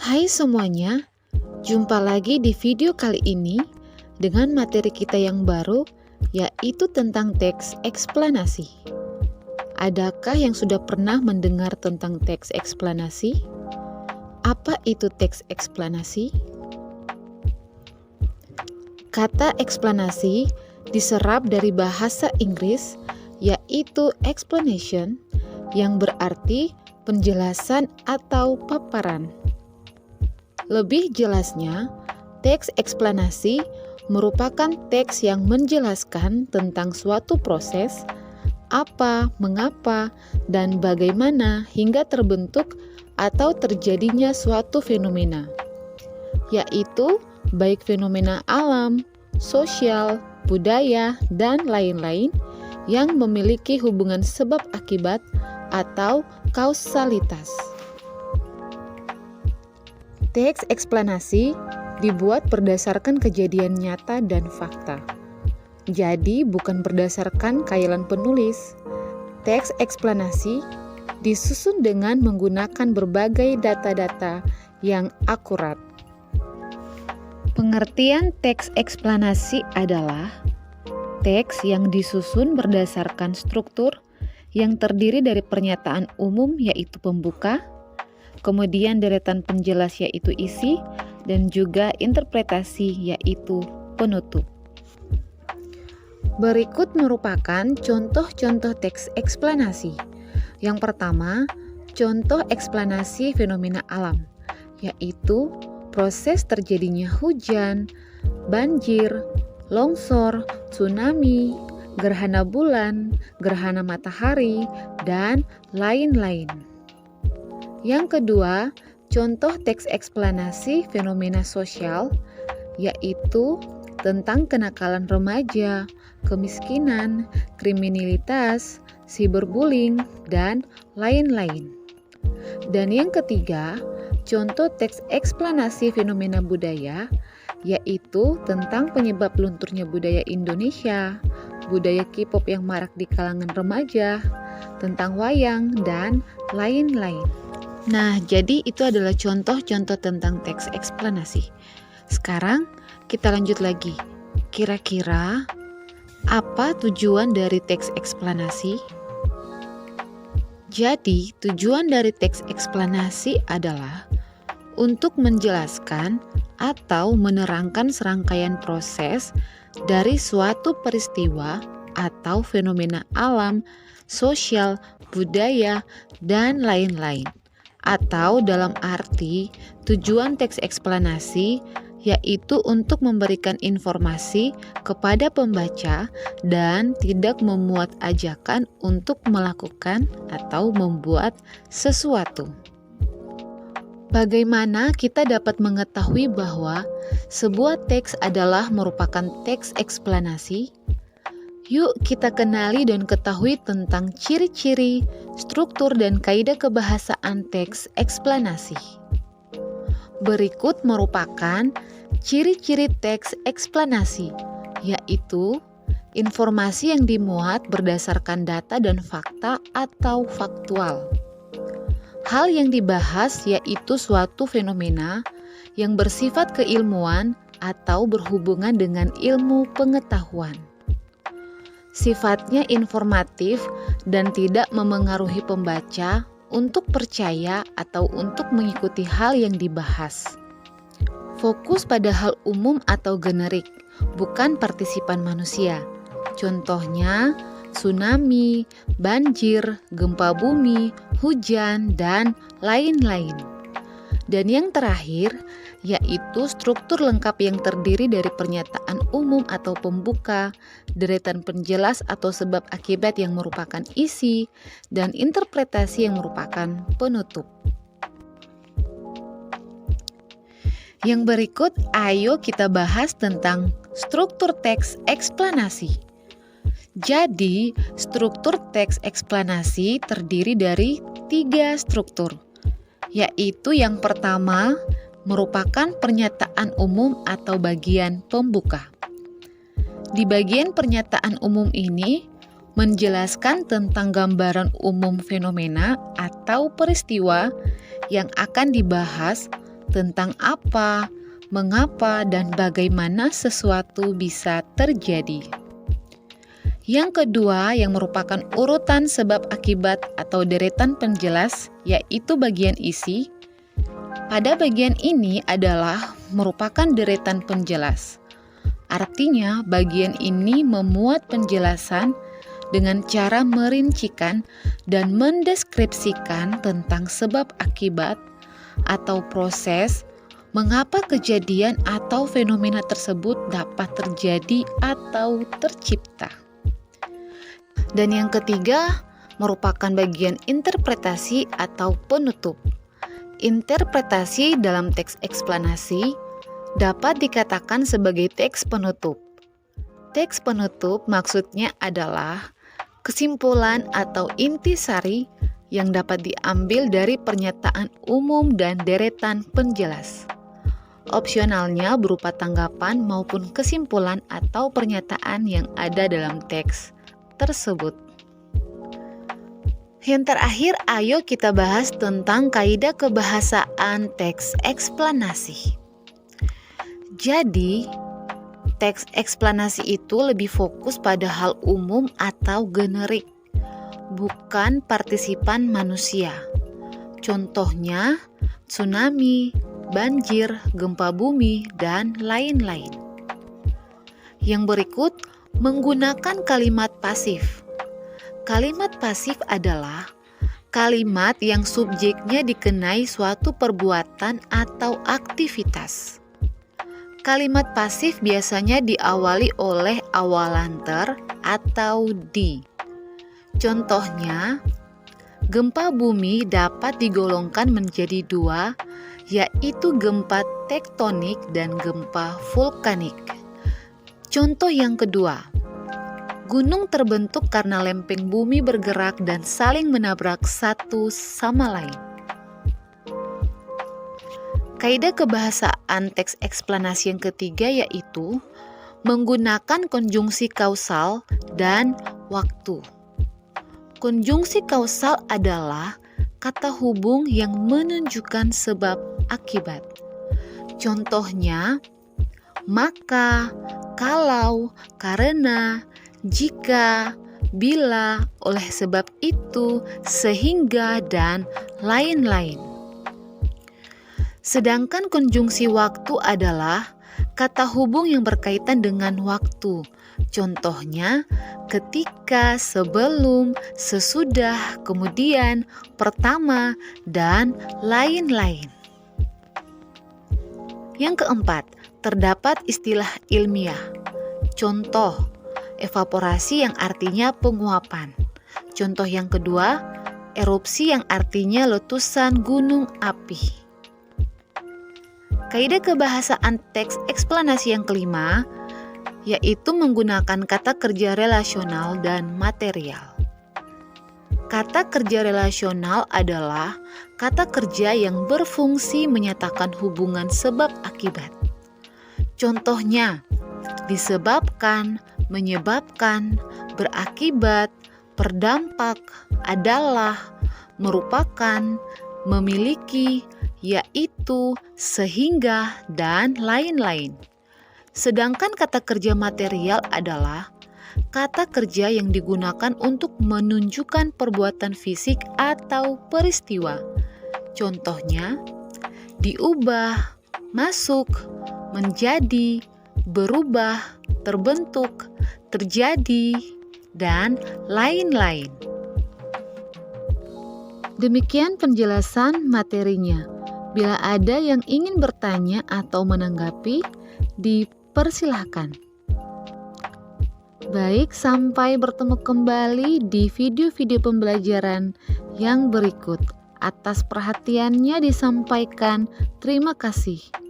Hai semuanya, jumpa lagi di video kali ini dengan materi kita yang baru, yaitu tentang teks eksplanasi. Adakah yang sudah pernah mendengar tentang teks eksplanasi? Apa itu teks eksplanasi? Kata eksplanasi diserap dari bahasa Inggris, yaitu explanation, yang berarti penjelasan atau paparan. Lebih jelasnya, teks eksplanasi merupakan teks yang menjelaskan tentang suatu proses, apa, mengapa, dan bagaimana hingga terbentuk atau terjadinya suatu fenomena, yaitu baik fenomena alam, sosial, budaya, dan lain-lain yang memiliki hubungan sebab akibat atau kausalitas. Teks eksplanasi dibuat berdasarkan kejadian nyata dan fakta. Jadi bukan berdasarkan khayalan penulis. Teks eksplanasi disusun dengan menggunakan berbagai data-data yang akurat. Pengertian teks eksplanasi adalah teks yang disusun berdasarkan struktur yang terdiri dari pernyataan umum yaitu pembuka, kemudian deretan penjelas yaitu isi, dan juga interpretasi yaitu penutup. Berikut merupakan contoh-contoh teks eksplanasi. Yang pertama, contoh eksplanasi fenomena alam, yaitu proses terjadinya hujan, banjir, longsor, tsunami, gerhana bulan, gerhana matahari, dan lain-lain. Yang kedua, contoh teks eksplanasi fenomena sosial, yaitu tentang kenakalan remaja, kemiskinan, kriminalitas, cyberbullying, dan lain-lain. Dan yang ketiga, contoh teks eksplanasi fenomena budaya, yaitu tentang penyebab lunturnya budaya Indonesia, budaya K-pop yang marak di kalangan remaja, tentang wayang, dan lain-lain. Nah, jadi itu adalah contoh-contoh tentang teks eksplanasi. Sekarang kita lanjut lagi. Kira-kira apa tujuan dari teks eksplanasi? Jadi, tujuan dari teks eksplanasi adalah untuk menjelaskan atau menerangkan serangkaian proses dari suatu peristiwa atau fenomena alam, sosial, budaya, dan lain-lain. Atau dalam arti tujuan teks eksplanasi yaitu untuk memberikan informasi kepada pembaca dan tidak memuat ajakan untuk melakukan atau membuat sesuatu. Bagaimana kita dapat mengetahui bahwa sebuah teks adalah merupakan teks eksplanasi? Yuk kita kenali dan ketahui tentang ciri-ciri, struktur, dan kaidah kebahasaan teks eksplanasi. Berikut merupakan ciri-ciri teks eksplanasi, yaitu informasi yang dimuat berdasarkan data dan fakta atau faktual. Hal yang dibahas yaitu suatu fenomena yang bersifat keilmuan atau berhubungan dengan ilmu pengetahuan. Sifatnya informatif dan tidak memengaruhi pembaca untuk percaya atau untuk mengikuti hal yang dibahas. Fokus pada hal umum atau generik, bukan partisipan manusia. Contohnya, tsunami, banjir, gempa bumi, hujan, dan lain-lain. Dan yang terakhir, yaitu struktur lengkap yang terdiri dari pernyataan umum atau pembuka, deretan penjelas atau sebab akibat yang merupakan isi, dan interpretasi yang merupakan penutup. Yang berikut, ayo kita bahas tentang struktur teks eksplanasi. Jadi, struktur teks eksplanasi terdiri dari 3 struktur, yaitu yang pertama merupakan pernyataan umum atau bagian pembuka. Di bagian pernyataan umum ini menjelaskan tentang gambaran umum fenomena atau peristiwa yang akan dibahas tentang apa, mengapa, dan bagaimana sesuatu bisa terjadi. Yang kedua, yang merupakan urutan sebab akibat atau deretan penjelas, yaitu bagian isi. Pada bagian ini adalah merupakan deretan penjelas. Artinya, bagian ini memuat penjelasan dengan cara merincikan dan mendeskripsikan tentang sebab akibat atau proses mengapa kejadian atau fenomena tersebut dapat terjadi atau tercipta. Dan yang ketiga merupakan bagian interpretasi atau penutup. Interpretasi dalam teks eksplanasi dapat dikatakan sebagai teks penutup. Teks penutup maksudnya adalah kesimpulan atau intisari yang dapat diambil dari pernyataan umum dan deretan penjelas. Opsionalnya berupa tanggapan maupun kesimpulan atau pernyataan yang ada dalam teks tersebut. Yang terakhir, ayo kita bahas tentang kaidah kebahasaan teks eksplanasi. Jadi, teks eksplanasi itu lebih fokus pada hal umum atau generik, bukan partisipan manusia. Contohnya, tsunami, banjir, gempa bumi, dan lain-lain. Yang berikut, menggunakan kalimat pasif. Kalimat pasif adalah kalimat yang subjeknya dikenai suatu perbuatan atau aktivitas. Kalimat pasif biasanya diawali oleh awalan ter atau di. Contohnya, gempa bumi dapat digolongkan menjadi dua, yaitu gempa tektonik dan gempa vulkanik. Contoh yang kedua, gunung terbentuk karena lempeng bumi bergerak dan saling menabrak satu sama lain. Kaidah kebahasaan teks eksplanasi yang ketiga yaitu menggunakan konjungsi kausal dan waktu. Konjungsi kausal adalah kata hubung yang menunjukkan sebab akibat. Contohnya, maka, kalau, karena, jika, bila, oleh sebab itu, sehingga, dan lain-lain. Sedangkan konjungsi waktu adalah kata hubung yang berkaitan dengan waktu. Contohnya, ketika, sebelum, sesudah, kemudian, pertama, dan lain-lain. Yang keempat, terdapat istilah ilmiah. Contoh, evaporasi yang artinya penguapan. Contoh yang kedua, erupsi yang artinya letusan gunung api. Kaidah kebahasaan teks eksplanasi yang kelima yaitu menggunakan kata kerja relasional dan material. Kata kerja relasional adalah kata kerja yang berfungsi menyatakan hubungan sebab akibat. Contohnya, disebabkan, menyebabkan, berakibat, berdampak, adalah, merupakan, memiliki, yaitu, sehingga, dan lain-lain. Sedangkan kata kerja material adalah kata kerja yang digunakan untuk menunjukkan perbuatan fisik atau peristiwa. Contohnya, diubah, masuk, menjadi, berubah, terbentuk, terjadi, dan lain-lain. Demikian penjelasan materinya. Bila ada yang ingin bertanya atau menanggapi, dipersilahkan. Baik, sampai bertemu kembali di video-video pembelajaran yang berikut. Atas perhatiannya disampaikan terima kasih.